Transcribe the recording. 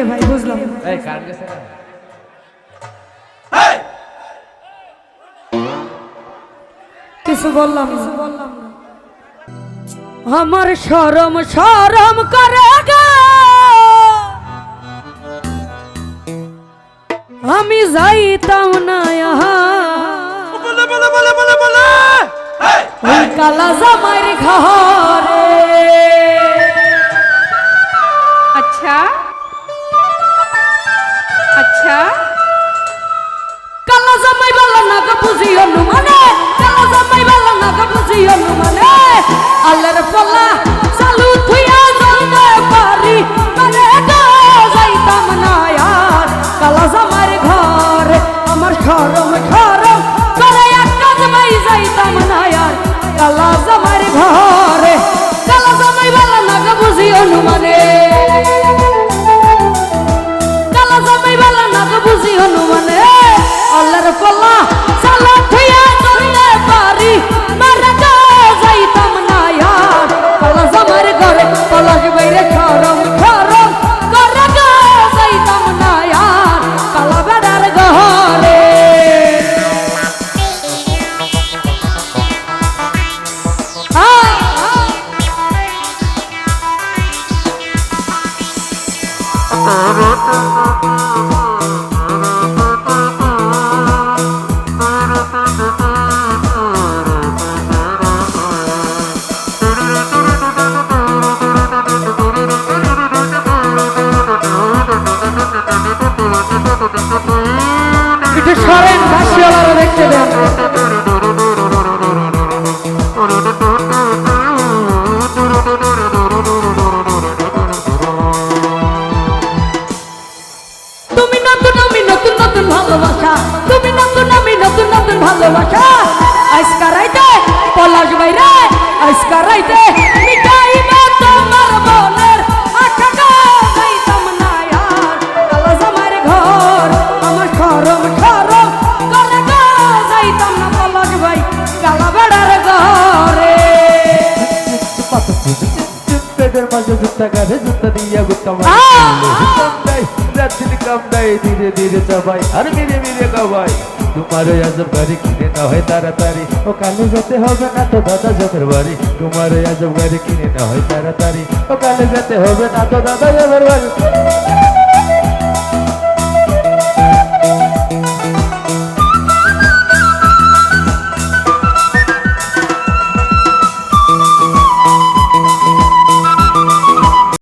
ভাই বুঝলাম এই কারেন্ট গেছে না কিছু বললাম না আমার শরম শরম করে গো আমি যাইতাম না বলে বলে বলে বলে বলে ওই কালা জামাইর ঘরে আচ্ছা আচ্ছা কালা জামাই বলা না গো বুঝিও নু মানে কালা জামাই বলা না গো বুঝিও নু মানে আল্লাহর পল্লা চালু থুইয়া জলতে পারি মানে গো যাইতাম না আর কালা জামাইর ঘরে আমার শরম শরম করে একটা জামাই যাইতাম না আর কালা জামাইর ঘরে কালা জামাই বলা না গো বুঝিও নু মানে কালা জামাই বলা না গো বুঝিও নু মানে আল্লাহর পল্লা চালা থুইয়া চলতে পারি মারা গো যাইতাম না আর কালা জামাইর ঘরে পলাশ বাইরে শরম শরম করে গো যাইতাম না আর কালা বেড়ার ঘরে একটু সরেন ভাষ্যওয়ালারা দেখতে দেন তুমি নতুন আমি নতুন নতুন ভালোবাসা তুমি নতুন আমি নতুন নতুন ভালোবাসা আজকা রাইতে পলাশ বাইরে আজকা রাইতে মিটাইবে তোমার মনের আশা গো যাইতাম না আর কালা জামাইর ঘর আমার শরম শরম করে গো যাইতাম না পলাশ ভাই কালা বেড়ার ঘরে পেটের মাঝে জুতা গাড়ে জুতা দিয়া গুতাম রাত্রি কামড়াই ধীরে ধীরে চাবাই আর মিরে মিরে গাবাই তোমার আজব গাড়ি কিনে না হয় তাড়াতাড়ি ও কালে যেতে হবে না তো দাদা জমের বাড়ি তোমার আজব গাড়ি কিনে না হয় তাড়াতাড়ি ও কালে যেতে হবে না তো দাদা জমের বাড়ি